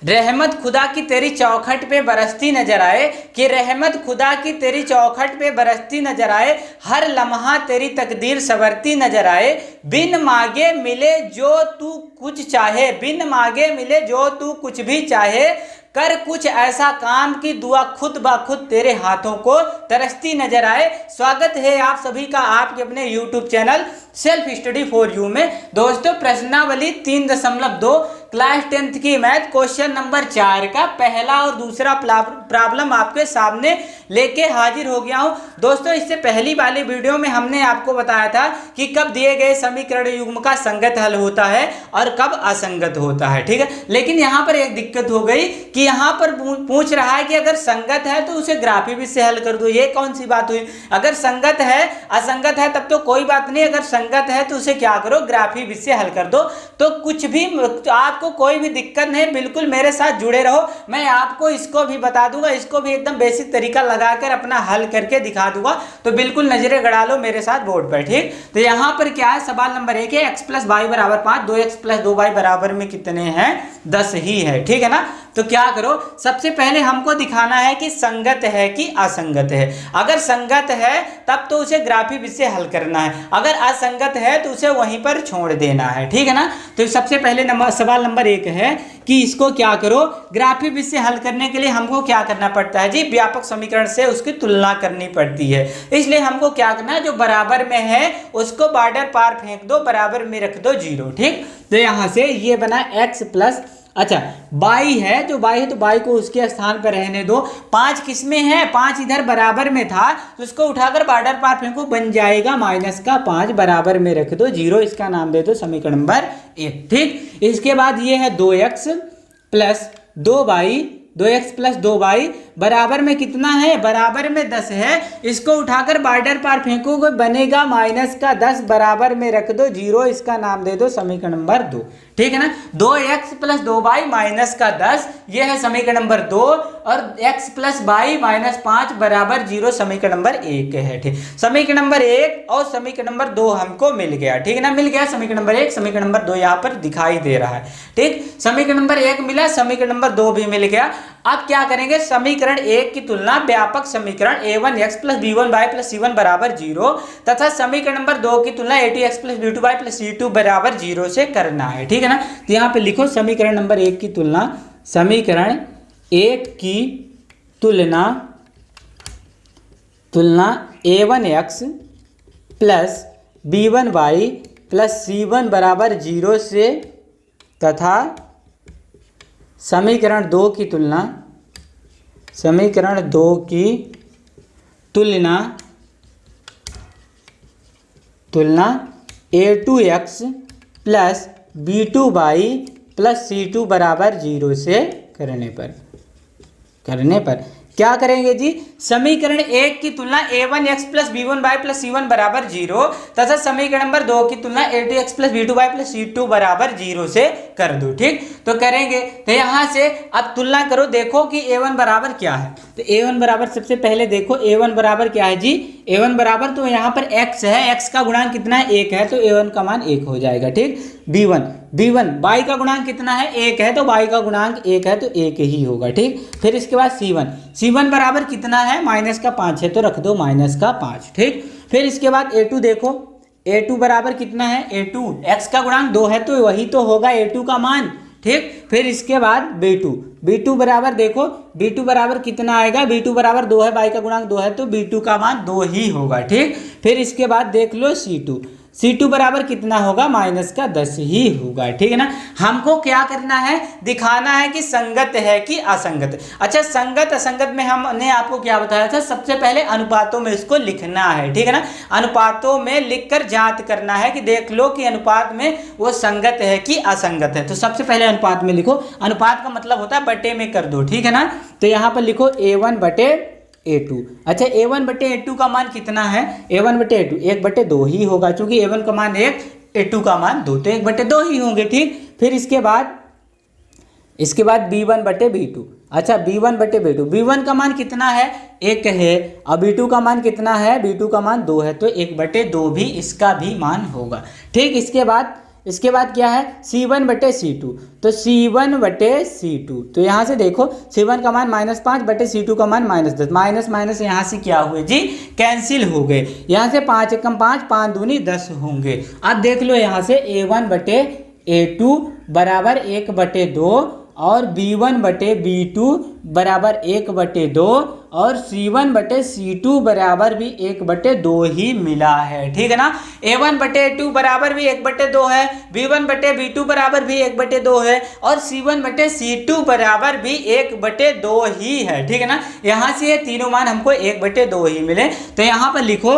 रहमत खुदा की तेरी चौखट पे बरसती नजर आए, कि रहमत खुदा की तेरी चौखट पे बरसती नजर आए, हर लम्हा तेरी तकदीर संवरती नजर आए, बिन मांगे मिले जो तू कुछ चाहे, बिन मांगे मिले जो तू कुछ भी चाहे, कर कुछ ऐसा काम की दुआ खुद ब खुद तेरे हाथों को तरसती नजर आए। स्वागत है आप सभी का आपके अपने YouTube channel self study for you में। दोस्तों, प्रश्नावली 3.2 क्लास 10th की मैथ क्वेश्चन नंबर 4 का पहला और दूसरा प्रॉब्लम आपके सामने लेके हाजिर हो गया हूं। दोस्तों, इससे पहली वाली वीडियो में हमने आपको बताया था कि कब दिए गए समीकरण युग्म का संगत हल होता है और कब असंगत होता है, ठीक है। लेकिन यहाँ पर एक दिक्कत हो गई कि यहाँ पर पूछ रहा है कि अगर संगत है तो उसे ग्राफी विधि से हल कर दो। ये कौन सी बात हुई? अगर संगत है, असंगत है तब तो कोई बात नहीं, अगर संगत है तो उसे क्या करो, ग्राफी विधि से हल कर दो। तो कुछ भी आपको कोई भी दिक्कत नहीं, बिल्कुल मेरे साथ जुड़े रहो। मैं आपको इसको भी बता दूंगा, इसको भी एकदम बेसिक तरीका लगाकर अपना हल करके दिखा दूंगा। तो बिल्कुल नजरें गड़ा लो मेरे साथ बोर्ड पर, ठीक। तो यहाँ पर क्या है, सवाल नंबर 1 है x + y = 5, 2x + 2y बराबर में कितने हैं? 10 ही है, ठीक है ना। तो क्या करो, सबसे पहले हमको दिखाना है कि संगत है कि असंगत है। अगर संगत है तब तो उसे ग्राफी विधि से हल करना है, अगर असंगत है तो उसे वहीं पर छोड़ देना है, ठीक है ना। तो सबसे पहले सवाल नंबर 1 है कि इसको क्या करो, ग्राफी विधि से हल करने के लिए हमको क्या करना पड़ता है जी, व्यापक समीकरण से उसकी तुलना करनी पड़ती है। इसलिए हमको क्या करना है, जो बराबर में है उसको बॉर्डर पार फेंक दो, बराबर में रख दो 0, ठीक। तो यहां से ये बना x प्लस, अच्छा y है, जो y है तो y को उसके स्थान पर रहने दो। 5 किस में है, 5 इधर बराबर में था तो उसको उठाकर बॉर्डर पार फेंको, बन जाएगा -5, बराबर में रख दो 0, इसका नाम दे दो समीकरण नंबर 1, ठीक। इसके बाद ये है 2x + 2y, 2x + 2y बराबर में कितना है, बराबर में 10 है। इसको उठाकर बॉर्डर पार फेंकोगे बनेगा -10, बराबर में रख दो 0, इसका नाम दे दो समीकरण नंबर 2, ठीक है ना। 2x + 2y -10, ये है समीकरण नंबर 2, और x + y -5 बराबर 0 समीकरण नंबर 1 है, ठीक। समीकरण नंबर 1 और समीकरण नंबर 2 हमको मिल गया, ठीक है ना, मिल गया समीकरण नंबर 1, समीकरण नंबर 2 यहाँ पर दिखाई दे रहा है, ठीक। समीकरण नंबर 1 मिला, समीकरण नंबर 2 भी मिल गया। अब क्या करेंगे, समीकरण 1 की तुलना व्यापक समीकरण a1x + b1y + c1 बराबर 0 तथा समीकरण नंबर 2 की तुलना a2x + b2y + c2 बराबर 0 से करना है, ठीक है ना। तो यहाँ पे लिखो समीकरण नंबर 1 की तुलना, समीकरण 1 की तुलना a1x + b1y + c1 बराबर 0 से तथा समीकरण 2 की तुलना, समीकरण 2 की तुलना a2x + b2y + c2 बराबर 0 से करने पर क्या करेंगे जी, समीकरण 1 की तुलना a1x + b1y + c1 बराबर 0 तथा समीकरण नंबर 2 की तुलना a2x + b2y + c2 बराबर 0 से कर दो, ठीक। तो करेंगे, तो यहां से अब तुलना करो, देखो कि a1 बराबर क्या है। तो a1 बराबर, सबसे पहले देखो a1 बराबर क्या है जी, a1 बराबर तो यहाँ पर x है, x का गुणांक कितना है, 1 है, तो a1 का मान 1 हो जाएगा, ठीक। b1 y का गुणांक कितना है, 1 है, तो y का गुणांक 1 है, तो 1 ही होगा, ठीक। फिर इसके बाद c1 बराबर कितना है, -5 है, तो रख दो -5, ठीक। फिर इसके बाद a2 देखो, a2 बराबर कितना है, a2 x का गुणांक 2 है, तो वही तो होगा a2 का मान, ठीक। फिर इसके बाद b2 बराबर देखो, b2 बराबर कितना आएगा, b2 बराबर 2 है, y का गुणांक 2 है, तो b2 का मान 2 ही होगा, ठीक। फिर इसके बाद देख लो c2 बराबर कितना होगा, -10 ही होगा, ठीक है ना। हमको क्या करना है, दिखाना है कि संगत है कि असंगत। अच्छा, संगत असंगत में हमने आपको क्या बताया था, सबसे पहले अनुपातों में इसको लिखना है, ठीक है ना। अनुपातों में लिखकर जांच करना है कि देख लो कि अनुपात में वो संगत है कि असंगत है। तो सबसे पहले अनुपात में लिखो, अनुपात का मतलब होता है बटे में कर दो, ठीक है ना। तो यहाँ पर लिखो a1 बटे a2। अच्छा, a1 बटे a2 का मान कितना है, a1 बटे a2 1/2 ही होगा, क्योंकि a1 का मान 1, a2 का मान 2, तो 1/2 ही होंगे, ठीक। फिर इसके बाद b1 बटे b2। अच्छा, b1 बटे b2, b1 का मान कितना है, 1 है, और b2 का मान कितना है, b2 का मान 2 है, तो 1/2 भी इसका भी मान होगा, ठीक। इसके बाद इसके बाद क्या है C1/C2, तो C1/C2, तो यहाँ से देखो C1 का मान -5 बटे C2 का मान -10, माइनस माइनस यहाँ से क्या हुए जी कैंसिल हो गए। यहाँ से 5 एकम 5, 5 दूनी 10 होंगे। अब देख लो यहाँ से A1/A2 बराबर 1/2 और B1/B2 बराबर 1/2 और C1/C2 बराबर भी 1/2 ही मिला है, ठीक है ना। A1/A2 बराबर भी 1/2 है, B1/B2 बराबर भी 1/2 है और C1/C2 बराबर भी 1/2 ही है, ठीक है ना। यहाँ से ये तीनों मान हमको 1/2 ही मिले। तो यहाँ पर लिखो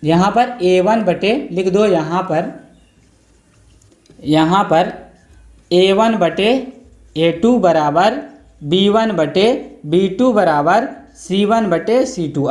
यहाँ पर लिख दो यहाँ पर A1/A2 बराबर B1/B2 बराबर C1/C2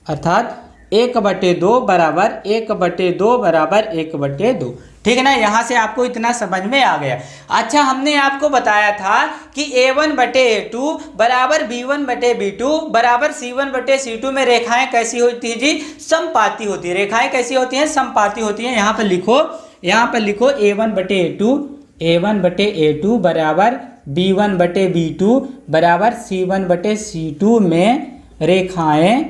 अर्थात 1/2 बराबर 1/2 बराबर 1/2, ठीक है ना। यहाँ से आपको इतना समझ में आ गया। अच्छा, हमने आपको बताया था कि A1/A2 बराबर B1/B2 बराबर C1/C2 में रेखाएं कैसी होती है जी, समपाती होती है। रेखाएं कैसी होती हैं, समपाती होती हैं। यहाँ पर लिखो A1/A2 बराबर B1/B2 बराबर C1/C2 में रेखाएं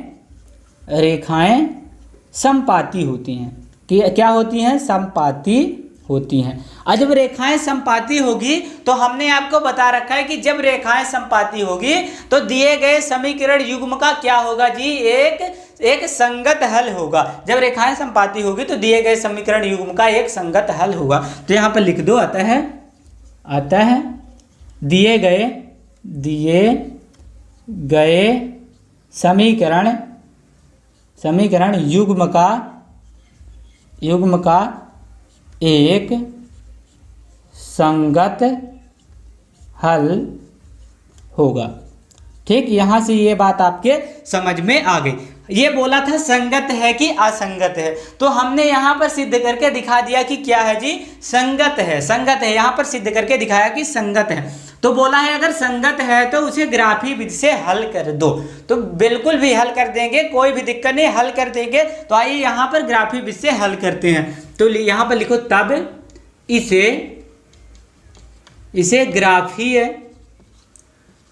समपाती होती हैं। क्या होती हैं, समपाती होती हैं। और जब रेखाएं समपाती होगी तो हमने आपको बता रखा है कि जब रेखाएं समपाती होगी तो दिए गए समीकरण युग्म का क्या होगा जी, एक संगत हल होगा। जब रेखाएं समपाती होगी तो दिए गए समीकरण युग्म का एक संगत हल होगा। तो यहाँ पर लिख दो अतः दिए गए समीकरण युग्म का एक संगत हल होगा, ठीक। यहाँ से ये बात आपके समझ में आ गई। ये बोला था संगत है कि असंगत है, तो हमने यहाँ पर सिद्ध करके दिखा दिया कि क्या है जी, संगत है। यहाँ पर सिद्ध करके दिखाया कि संगत है। तो बोला है अगर संगत है तो उसे ग्राफी विधि से हल कर दो, तो बिल्कुल भी हल कर देंगे, कोई भी दिक्कत नहीं, हल कर देंगे। तो आइए यहाँ पर ग्राफी विधि से हल करते हैं। तो यहाँ पर लिखो तब इसे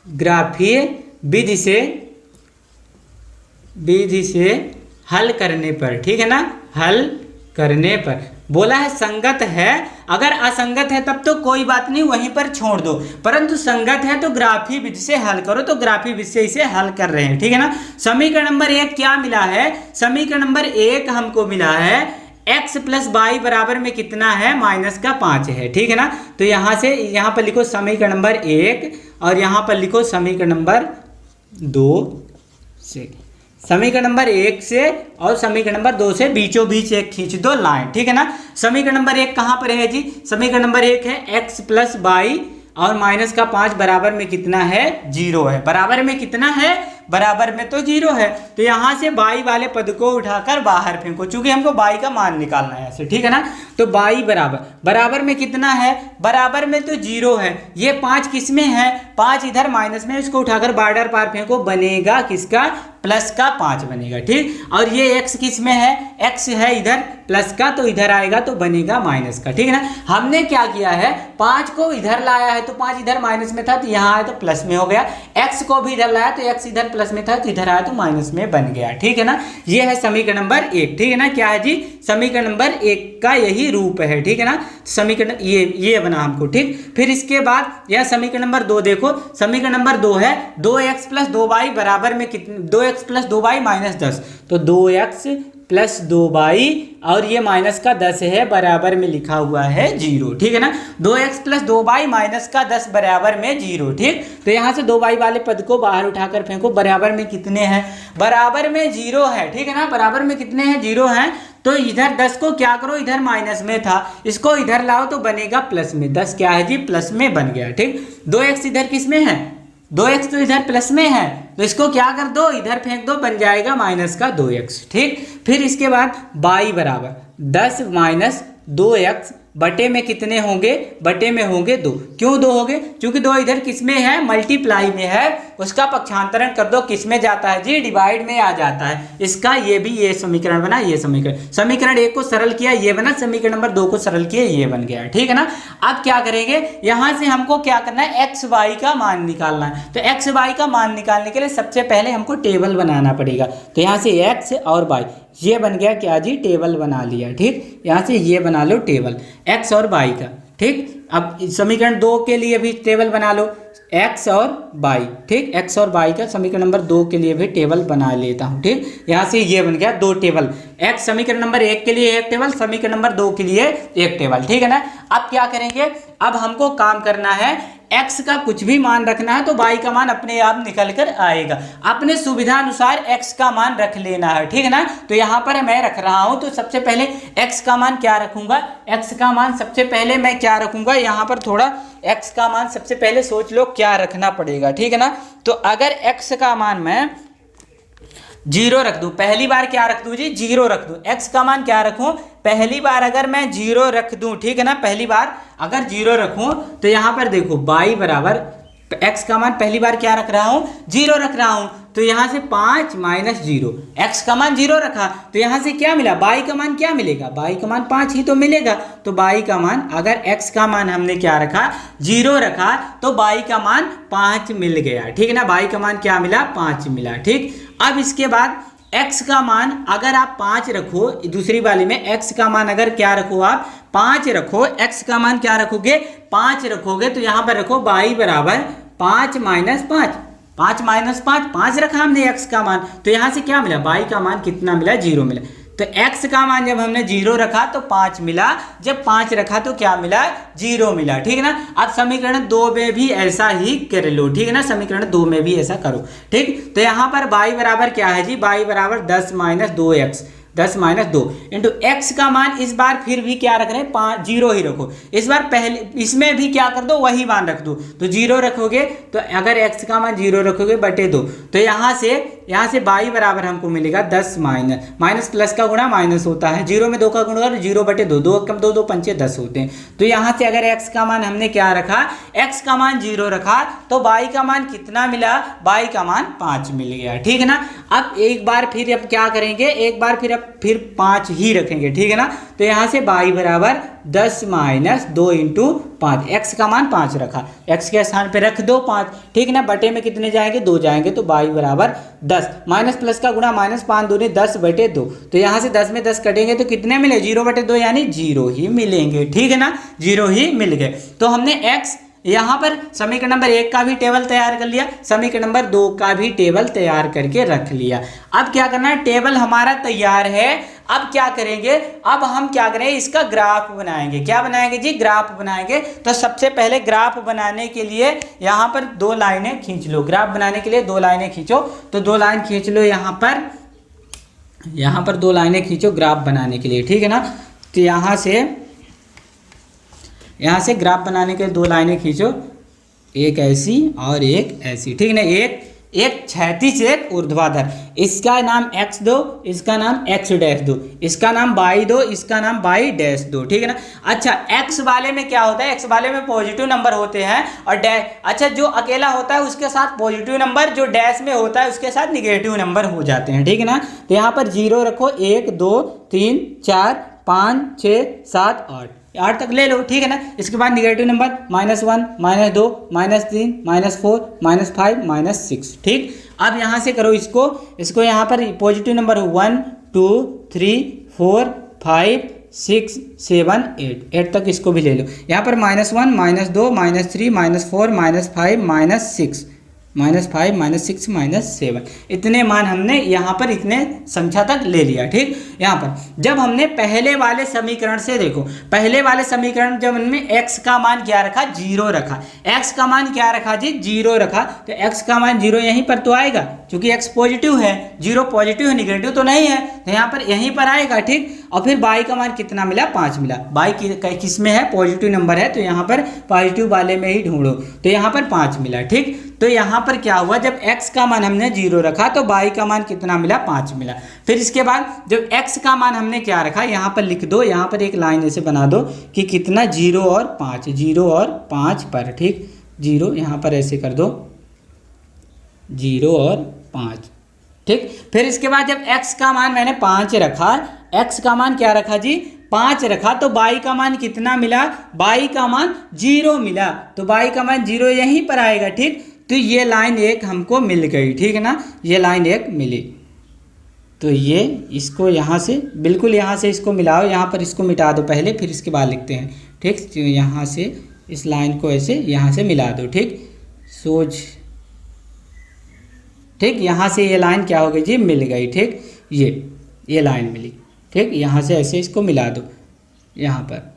ग्राफीय विधि से हल करने पर, ठीक है ना, हल करने पर बोला है संगत है। अगर असंगत है तब तो कोई बात नहीं, वहीं पर छोड़ दो, परंतु संगत है तो ग्राफी विधि से हल करो। तो ग्राफी विधि से इसे हल कर रहे हैं, ठीक है ना। समीकरण नंबर 1 क्या मिला है, समीकरण नंबर 1 हमको मिला है x + y बराबर में कितना है, -5 है, ठीक है ना। तो यहाँ पर लिखो समीकरण नंबर 1 और यहाँ पर लिखो समीकरण नंबर 2 से, समीकरण नंबर 1 से और समीकरण नंबर 2 से बीचों बीच एक खींच दो लाइन, ठीक है ना। समीकरण नंबर 1 कहाँ पर है जी, समीकरण नंबर 1 है x + y और -5 बराबर में कितना है, 0 है। बराबर में कितना है, बराबर में तो 0 है। तो यहाँ से y वाले पद को उठाकर बाहर फेंको, चूंकि हमको y का मान निकालना है ऐसे, ठीक है ना। तो y बराबर में कितना है, बराबर में तो 0 है। ये 5 किस में है, 5 इधर माइनस में, इसको उठाकर बार्डर पार फेंको, बनेगा किसका, प्लस का 5 बनेगा, ठीक। और ये x किस में है, x है इधर प्लस का, तो इधर आएगा तो बनेगा माइनस का, ठीक है ना। हमने क्या किया है, 5 को इधर लाया है तो 5 इधर माइनस में था तो यहाँ आया तो प्लस में हो गया। x को भी इधर लाया तो x इधर प्लस में था तो इधर आया तो माइनस में बन गया, ठीक है ना। ये है समीकरण नंबर 1, ठीक है ना। क्या है जी, समीकरण नंबर 1 का यही रूप है, ठीक है ना। समीकरण ये बना हमको, ठीक। फिर इसके बाद यह समीकरण नंबर 2 देखो, समीकरण नंबर 2 है 2x + 2y बराबर में कितने, 2x + 2y -10, तो 2x + 2y और ये -10 है, बराबर में लिखा हुआ है 0, ठीक है ना। 2x + 2y -10 बराबर में 0, ठीक। तो यहाँ से 2y वाले पद को बाहर उठाकर फेंको, बराबर में कितने हैं, बराबर में 0 है, ठीक है ना। बराबर में कितने हैं, 0 हैं। तो इधर 10 को क्या करो, इधर माइनस में था, इसको इधर लाओ तो बनेगा प्लस में, 10 क्या है जी, प्लस में बन गया, ठीक। 2x इधर किस में है, 2x तो इधर प्लस में है, तो इसको क्या कर दो, इधर फेंक दो, बन जाएगा -2x, ठीक। फिर इसके बाद y बराबर 10 - 2x बटे में कितने होंगे, बटे में होंगे 2। क्यों 2 होंगे, क्योंकि 2 इधर किस में है, मल्टीप्लाई में है, उसका पक्षांतरण कर दो, किस में जाता है जी, डिवाइड में आ जाता है। इसका ये भी ये समीकरण बना, ये समीकरण 1 को सरल किया, ये बना, समीकरण नंबर 2 को सरल किया, ये बन गया, ठीक है ना। अब क्या करेंगे, यहां से हमको क्या करना है, एक्स वाई का मान निकालना है। तो एक्स वाई का मान निकालने के लिए सबसे पहले हमको टेबल बनाना पड़ेगा। तो यहाँ से एक्स और वाई, ये बन गया क्या जी, टेबल बना लिया, ठीक। यहाँ से ये बना लो टेबल एक्स और वाई का, ठीक। अब समीकरण 2 के लिए भी टेबल बना लो, एक्स और वाई, ठीक। एक्स और वाई का समीकरण नंबर 2 के लिए भी टेबल बना लेता हूँ, ठीक। यहाँ से ये बन गया 2 टेबल, एक्स समीकरण नंबर 1 के लिए 1 टेबल, समीकरण नंबर 2 के लिए 1 टेबल, ठीक है ना। अब क्या करेंगे, अब हमको काम करना है, x का कुछ भी मान रखना है तो y का मान अपने आप निकल कर आएगा। अपने सुविधा अनुसार x का मान रख लेना है, ठीक है ना। तो यहाँ पर मैं रख रहा हूँ, तो सबसे पहले x का मान क्या रखूंगा, x का मान सबसे पहले मैं क्या रखूंगा, यहाँ पर थोड़ा x का मान सबसे पहले सोच लो क्या रखना पड़ेगा, ठीक है ना। तो अगर x का मान मैं 0 रख दूं, पहली बार क्या रख दूं जी, 0 रख दूं। x का मान क्या रखूं, पहली बार अगर मैं 0 रख दूं, ठीक है ना, पहली बार अगर 0 रखूं तो यहाँ पर देखो y बराबर, x का मान पहली बार क्या रख रहा हूं, 0 रख रहा हूं। तो यहाँ से 5 माइनस 0, x का मान 0 रखा, तो यहाँ से क्या मिला, y का मान क्या मिलेगा, y का मान 5 ही तो मिलेगा। तो y का मान, अगर x का मान हमने क्या रखा, 0 रखा, तो y का मान 5 मिल गया, ठीक है ना। y का मान क्या मिला, 5 मिला, ठीक। अब इसके बाद x का मान अगर आप 5 रखो, दूसरी वाली में x का मान अगर क्या रखो, आप 5 रखो, x का मान क्या रखोगे, 5 रखोगे, तो यहाँ पर रखो y बराबर 5 माइनस 5, 5 माइनस 5, 5 रखा हमने x का मान, तो यहाँ से क्या मिला, y का मान कितना मिला, 0 मिला। तो x का मान जब हमने 0 रखा तो 5 मिला, जब 5 रखा तो क्या मिला, 0 मिला, ठीक है ना। अब समीकरण 2 में भी ऐसा ही कर लो, ठीक है ना, समीकरण 2 में भी ऐसा करो, ठीक। तो यहाँ पर y बराबर क्या है जी, y बराबर 10 minus 2x, 10 minus 2 into x का मान इस बार फिर भी क्या रख रहे हैं, 5, 0 ही रखो। इस बार पहले इसमें भी क्या कर दो, वही मान रख दो, तो 0 रखोगे, तो अगर एक्स का मान 0 रखोगे बटे 2, तो यहाँ से y बराबर हमको मिलेगा 10 माइनस प्लस का गुणा माइनस होता है, 0 में 2 का गुणा, 0 बटे 2, 2 कम 2, 2 पंचे 10 होते हैं। तो यहाँ से अगर x का मान हमने क्या रखा, x का मान 0 रखा, तो y का मान कितना मिला, y का मान 5 मिल गया, ठीक है ना। अब एक बार फिर अब क्या करेंगे, एक बार फिर 5 ही रखेंगे, ठीक है ना। तो यहाँ से y बराबर 10 माइनस 2 इंटू 5, एक्स का मान 5 रखा, x के स्थान पे रख दो 5, ठीक है ना। बटे में कितने जाएंगे, 2 जाएंगे, तो y बराबर 10 माइनस प्लस का गुणा माइनस 5 दूनी 10 बटे 2, तो यहाँ से 10 में 10 कटेंगे तो कितने मिले, 0 बटे 2 यानी 0 ही मिलेंगे, ठीक है ना, 0 ही मिल गए। तो हमने x यहाँ पर समीकरण नंबर 1 का भी टेबल तैयार कर लिया, समीकरण नंबर 2 का भी टेबल तैयार करके रख लिया। अब क्या करना है, टेबल हमारा तैयार है, अब क्या करेंगे, अब हम क्या करेंगे, इसका ग्राफ बनाएंगे। क्या बनाएंगे जी, ग्राफ बनाएंगे। तो सबसे पहले ग्राफ बनाने के लिए यहाँ पर 2 लाइनें खींच लो, ग्राफ बनाने के लिए 2 लाइनें खींचो, तो 2 लाइन खींच लो यहाँ पर 2 लाइनें खींचो ग्राफ बनाने के लिए, ठीक है ना। तो यहाँ से ग्राफ बनाने के 2 लाइनें खींचो, एक ऐसी और एक ऐसी, ठीक है ना, एक क्षैतिज एक ऊर्ध्वाधर, इसका नाम x दो, इसका नाम x डैश दो, इसका नाम y दो, इसका नाम y डैश दो, ठीक है ना। अच्छा x वाले में क्या होता है, x वाले में पॉजिटिव नंबर होते हैं और डैश, अच्छा जो अकेला होता है उसके साथ पॉजिटिव नंबर, जो डैश में होता है उसके साथ निगेटिव नंबर हो जाते हैं, ठीक है ना। तो यहाँ पर 0 रखो, 1 2 3 4 5 6 7 8 तक ले लो, ठीक है ना। इसके बाद निगेटिव नंबर -1 -2 -3 -4 -5 -6, ठीक। अब यहाँ से करो इसको यहाँ पर पॉजिटिव नंबर 1 2 3 4 5 6 7 8 तक इसको भी ले लो। यहाँ पर -1 -2 -3 -4 -5 -6 -5 -6 -7 इतने मान हमने यहाँ पर इतने संख्या तक ले लिया, ठीक। यहाँ पर जब हमने पहले वाले समीकरण से देखो, पहले वाले समीकरण जब हमने x का मान क्या रखा, 0 रखा, x का मान क्या रखा जी, 0 रखा, तो x का मान 0 यहीं पर तो आएगा क्योंकि x पॉजिटिव है, 0 पॉजिटिव है, निगेटिव तो नहीं है, तो यहाँ पर यहीं पर आएगा, ठीक। और फिर y का मान कितना मिला, 5 मिला, y किस में है, पॉजिटिव नंबर है, तो यहाँ पर पॉजिटिव वाले में ही ढूंढो, तो यहाँ पर 5 मिला, ठीक। तो यहाँ पर क्या हुआ, जब x का मान हमने 0 रखा तो y का मान कितना मिला, 5 मिला। फिर इसके बाद जब x का मान हमने क्या रखा, यहाँ पर लिख दो, यहाँ पर एक लाइन ऐसे बना दो कि कितना 0 और 5, 0 और 5 पर, ठीक, 0 यहाँ पर ऐसे कर दो, 0 और 5, ठीक। फिर इसके बाद जब x का मान मैंने 5 रखा, x का मान क्या रखा जी, 5 रखा, तो y का मान कितना मिला, y का मान 0 मिला, तो y का मान 0 यहीं पर आएगा, ठीक। तो ये लाइन एक हमको मिल गई, ठीक है ना, ये लाइन एक मिली। तो ये इसको यहाँ से बिल्कुल यहाँ से इसको मिलाओ, यहाँ पर इसको मिटा दो पहले, फिर इसके बाद लिखते हैं, ठीक। तो यहाँ से इस लाइन को ऐसे यहाँ से मिला दो, ठीक, सोच, ठीक। यहाँ से ये लाइन क्या हो गई जी, मिल गई, ठीक, ये लाइन मिली, ठीक। यहाँ से ऐसे इसको मिला दो, यहाँ पर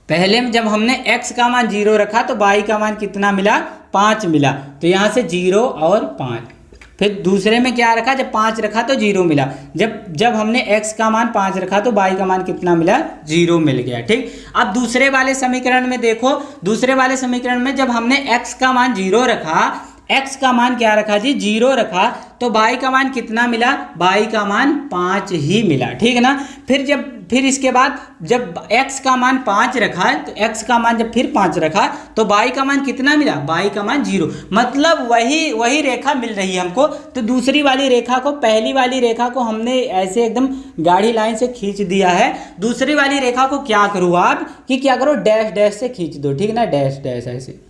पहले में जब हमने x का मान 0 रखा तो y का मान कितना मिला, 5 मिला, तो यहाँ से 0 और 5। फिर दूसरे में क्या रखा, जब 5 रखा तो 0 मिला, जब हमने x का मान 5 रखा तो y का मान कितना मिला, 0 मिल गया, ठीक। अब दूसरे वाले समीकरण में देखो, दूसरे वाले समीकरण में जब हमने x का मान 0 रखा, x का मान क्या रखा जी, 0 रखा, तो y का मान कितना मिला, y का मान 5 ही मिला, ठीक है ना। फिर इसके बाद जब x का मान 5 रखा तो x का मान जब फिर 5 रखा तो y का मान कितना मिला, y का मान 0, मतलब वही रेखा मिल रही है हमको। तो दूसरी वाली रेखा को, पहली वाली रेखा को हमने ऐसे एकदम गाढ़ी लाइन से खींच दिया है, दूसरी वाली रेखा को क्या करो आप कि क्या करो, डैश डैश से खींच दो, ठीक है ना, डैश डैश ऐसे,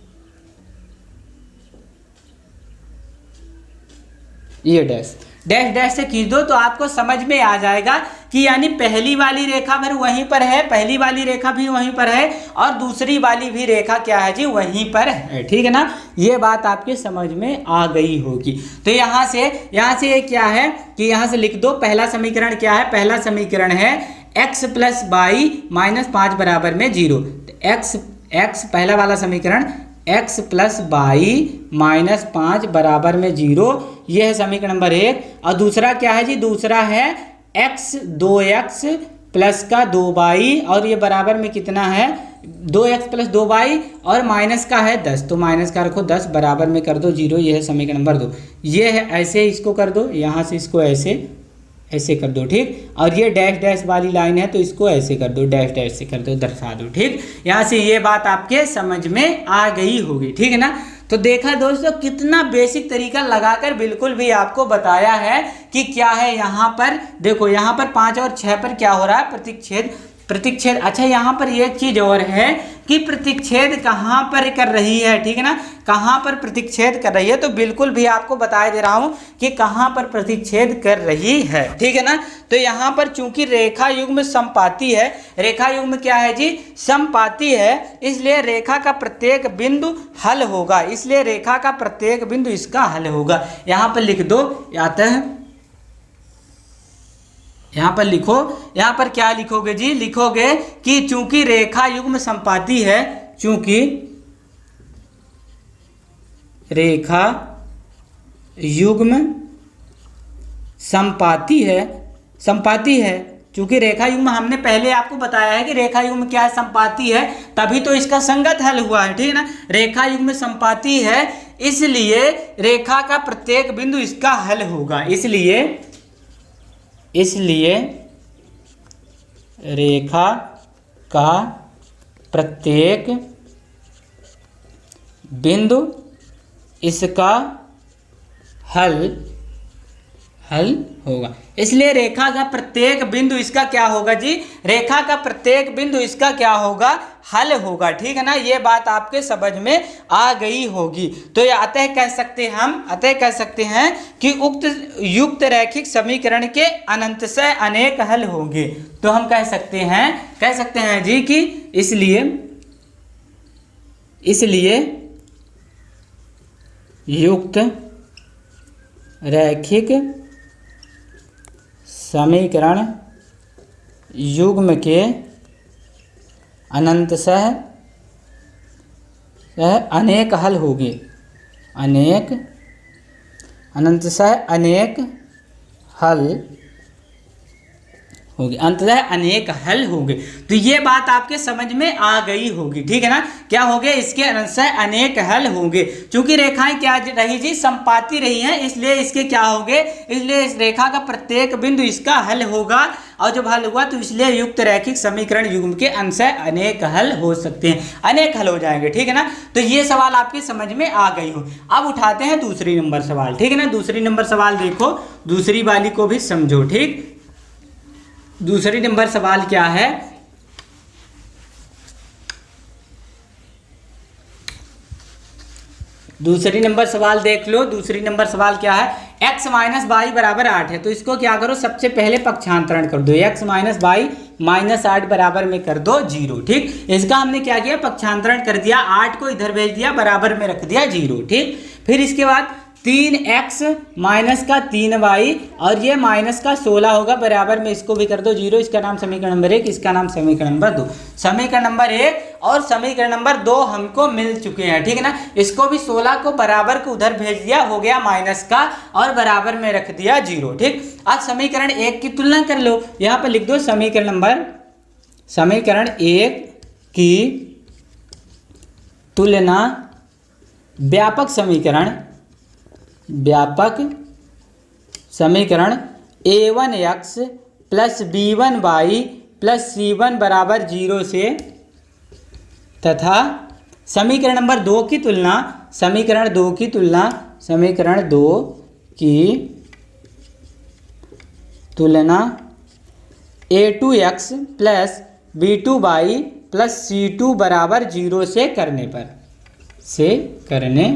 ये डैश डैश डैश से खींच दो, तो आपको समझ में आ जाएगा कि यानी पहली वाली रेखा फिर वहीं पर है, पहली वाली रेखा भी वहीं पर है, और दूसरी वाली भी रेखा क्या है जी, वहीं पर है, ठीक है ना। ये बात आपके समझ में आ गई होगी। तो यहाँ से ये क्या है कि यहाँ से लिख दो, पहला समीकरण क्या है, पहला समीकरण है x प्लस y माइनस 5 बराबर में 0। x पहला वाला समीकरण x प्लस वाई माइनस 5 बराबर में 0, ये है समीकरण नंबर 1। और दूसरा क्या है जी, दूसरा है x 2x प्लस का 2y, और ये बराबर में कितना है, 2x प्लस 2y, और माइनस का है 10, तो माइनस का रखो 10 बराबर में कर दो 0, ये है समीकरण नंबर 2। ये है, ऐसे इसको कर दो, यहाँ से इसको ऐसे कर दो, ठीक। और ये डैश डैश वाली लाइन है तो इसको ऐसे कर दो, डैश डैश से कर दो, दर्शा दो, ठीक। यहाँ से ये बात आपके समझ में आ गई होगी, ठीक है ना। तो देखा दोस्तों, कितना बेसिक तरीका लगाकर बिल्कुल भी आपको बताया है कि क्या है। यहाँ पर देखो, यहाँ पर 5 और 6 पर क्या हो रहा है, प्रतिच्छेद। अच्छा, यहाँ पर एक चीज और है कि प्रतिच्छेद कहाँ पर कर रही है, ठीक है ना, कहाँ पर प्रतिच्छेद कर रही है, तो बिल्कुल भी आपको बता दे रहा हूँ कि कहाँ पर प्रतिच्छेद कर रही है, ठीक है ना। तो यहाँ पर चूंकि रेखा युग्म समपाती है, रेखा युग्म क्या है जी, समपाती है, इसलिए रेखा का प्रत्येक बिंदु हल होगा, इसलिए रेखा का प्रत्येक बिंदु इसका हल होगा। यहाँ पर लिख दो, आता है, यहाँ पर लिखो, यहाँ पर क्या लिखोगे जी, लिखोगे कि चूंकि रेखा युग्म समपाती है, चूंकि रेखा युग्म समपाती है, चूंकि रेखा युग्म हमने पहले आपको बताया है कि रेखा युग्म क्या है, समपाती है, तभी तो इसका संगत हल हुआ है, ठीक है ना। रेखा युग्म समपाती है, इसलिए रेखा का प्रत्येक बिंदु इसका हल होगा, इसलिए रेखा का प्रत्येक बिंदु इसका हल होगा, इसलिए रेखा का प्रत्येक बिंदु इसका क्या होगा जी, रेखा का प्रत्येक बिंदु इसका क्या होगा, हल होगा, ठीक है ना। ये बात आपके समझ में आ गई होगी। तो ये अतः कह सकते हैं कि युक्त रैखिक समीकरण के अनंतशः अनेक हल होंगे। तो हम कह सकते हैं जी कि इसलिए युक्त रैखिक समीकरण युग्म के अनंतशः अनेक हल होंगे, अनंतशः अनेक हल होंगे, अंततः अनेक हल होंगे। तो ये बात आपके समझ में आ गई होगी, ठीक है ना। क्या हो गया, इसके अंततः अनेक हल होंगे। चूंकि रेखाएं क्या रही जी, समपाती रही हैं, इसलिए इसके क्या होंगे, इसलिए इस रेखा का प्रत्येक बिंदु इसका हल होगा, और जब हल हुआ तो इसलिए युक्त रैखिक समीकरण युग्म के अंततः अनेक हल हो सकते हैं, अनेक हल हो जाएंगे, ठीक है ना। तो ये सवाल आपके समझ में आ गई हो। अब उठाते हैं दूसरी नंबर सवाल, ठीक है ना। दूसरी नंबर सवाल देखो, दूसरी वाली को भी समझो, ठीक। दूसरी नंबर सवाल क्या है, दूसरी नंबर सवाल देख लो। दूसरी नंबर सवाल क्या है, x माइनस बाई बराबर 8 है, तो इसको क्या करो, सबसे पहले पक्षांतरण कर दो। x माइनस बाई माइनस 8 बराबर में कर दो 0, ठीक। इसका हमने क्या किया, पक्षांतरण कर दिया, 8 को इधर भेज दिया, बराबर में रख दिया 0, ठीक। फिर इसके बाद 3x माइनस का 3y और ये माइनस का 16 होगा, बराबर में इसको भी कर दो 0। इसका नाम समीकरण नंबर 1, इसका नाम समीकरण नंबर 2। समीकरण नंबर 1 और समीकरण नंबर 2 हमको मिल चुके हैं, ठीक है ना। इसको भी 16 को बराबर को उधर भेज दिया, हो गया माइनस का, और बराबर में रख दिया 0, ठीक। अब समीकरण 1 की तुलना कर लो, यहाँ पर लिख दो समीकरण 1 की तुलना व्यापक समीकरण a1x plus b1y plus c1 बराबर 0 से, तथा समीकरण नंबर 2 की तुलना समीकरण 2 की तुलना a2x plus b2y plus c2 बराबर 0 से करने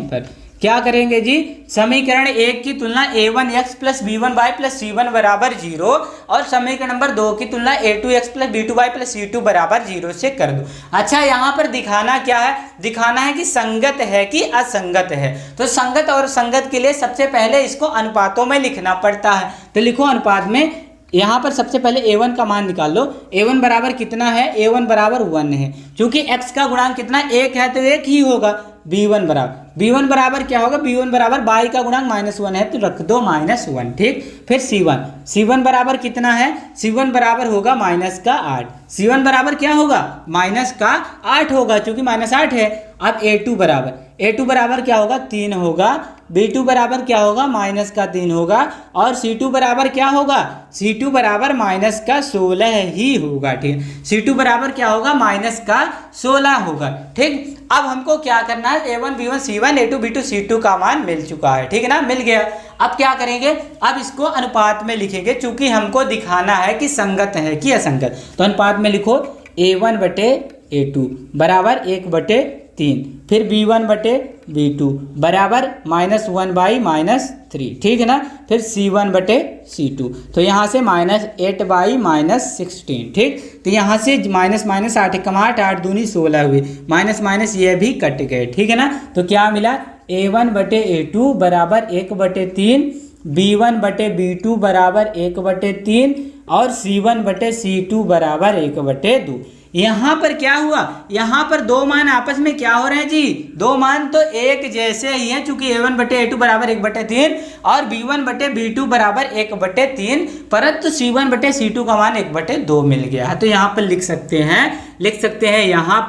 पर क्या करेंगे जी, समीकरण 1 की तुलना a1x plus b1y plus c1 बराबर 0 और समीकरण नंबर 2 की तुलना a2x plus b2y plus c2 बराबर 0 से कर दो। अच्छा, यहाँ पर दिखाना क्या है, दिखाना है कि संगत है कि असंगत है। तो संगत और संगत के लिए सबसे पहले इसको अनुपातों में लिखना पड़ता है। तो लिखो अनुपात में, यहाँ पर सबसे पहले a1 का मान निकाल लो। a1 बराबर कितना है, a1 बराबर 1 है। चूंकि x का गुणांक कितना 1 है, तो 1 ही होगा। b1 बराबर क्या होगा, b1 बराबर y का गुणांक -1 है, तो रख दो -1, ठीक। फिर c1 बराबर कितना है, c1 बराबर होगा -8। c1 बराबर क्या होगा, -8 होगा, चूंकि -8 है। अब a2 बराबर क्या होगा, 3 होगा। b2 बराबर क्या होगा, -3 होगा। और c2 बराबर क्या होगा, c2 बराबर -16 ही होगा, ठीक। c2 बराबर क्या होगा, -16 होगा, ठीक। अब हमको क्या करना है, a1 b1 c1 a2 b2 c2 का मान मिल चुका है, ठीक है ना, मिल गया। अब क्या करेंगे, अब इसको अनुपात में लिखेंगे, चूंकि हमको दिखाना है कि संगत है कि असंगत। तो अनुपात में लिखो a1 बटे a2 बराबर 1/3, फिर b1 बटे b2 बराबर -1/-3, ठीक है ना। फिर c1 बटे c2, तो यहाँ से -8/-16, ठीक। तो यहाँ से -8 कमा 8 दूनी 16 हुई, माइनस ये भी कट गए, ठीक है ना। तो क्या मिला, a1 बटे a2 बराबर 1/3, b1 बटे b2 बराबर 1/3 और c1 बटे c2 बराबर 1/2। यहाँ पर क्या हुआ, यहाँ पर दो मान आपस में क्या हो रहे हैं जी, दो मान तो एक जैसे ही हैं, चूंकि a1 बटे a2 बराबर 1/3 और b1 बटे b2 बराबर 1/3, परंतु c1 बटे c2 का मान 1/2 मिल गया है। तो यहाँ पर लिख सकते हैं यहाँ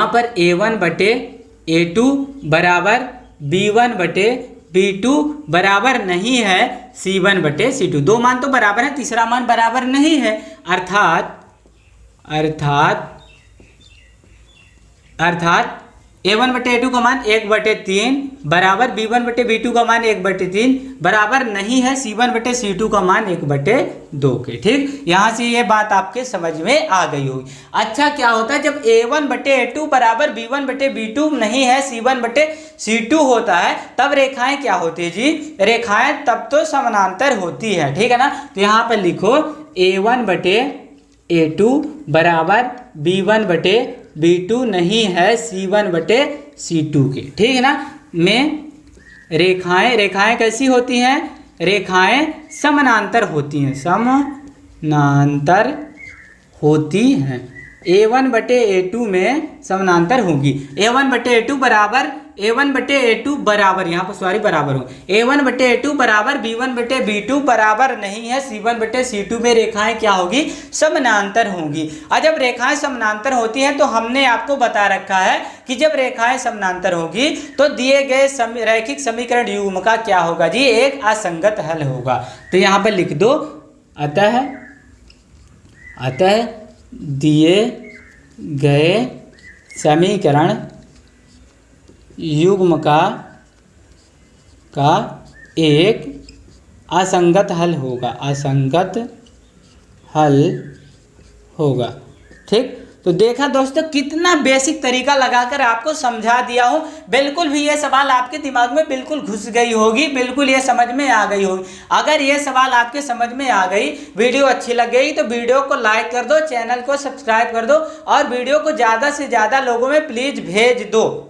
पर a1 बटे a2 बराबर b1 बटे b2 बराबर नहीं है c1 बटे c2। दो मान तो बराबर है, तीसरा मान बराबर नहीं है, अर्थात a1 बटे a2 का मान 1/3 बराबर b1 बटे b2 का मान 1/3 बराबर नहीं है c1 बटे c2 का मान 1/2 के, ठीक। यहाँ से ये बात आपके समझ में आ गई होगी। अच्छा, क्या होता है जब a1 बटे a2 बराबर b1 बटे b2 नहीं है c1 बटे c2 होता है, तब रेखाएं क्या होती है जी, रेखाएं तब तो समानांतर होती है, ठीक है ना। तो यहाँ पर लिखो a1 बटे a2 बराबर b1 बटे b2 नहीं है c1 बटे c2 के, ठीक है ना। में रेखाएं कैसी होती हैं, रेखाएं समानांतर होती हैं, A1/A2 में समानांतर होगी। A1/A2 बराबर यहाँ पर सॉरी बराबर हो A1/A2 बराबर B1/B2 बराबर नहीं है C1/C2 में रेखाएं क्या होगी, समानांतर होंगी। और जब रेखाएं समानांतर होती हैं तो हमने आपको बता रखा है कि जब रेखाएं समानांतर होगी तो दिए गए रैखिक समीकरण युग्म का क्या होगा जी, एक असंगत हल होगा। तो यहाँ पर लिख दो, अतः दिए गए समीकरण युग्म का एक असंगत हल होगा। ठीक, तो देखा दोस्तों कितना बेसिक तरीका लगाकर आपको समझा दिया हूँ। बिल्कुल भी ये सवाल आपके दिमाग में बिल्कुल घुस गई होगी, बिल्कुल ये समझ में आ गई होगी। अगर ये सवाल आपके समझ में आ गई, वीडियो अच्छी लग गई तो वीडियो को लाइक कर दो, चैनल को सब्सक्राइब कर दो और वीडियो को ज़्यादा से ज़्यादा लोगों में प्लीज़ भेज दो।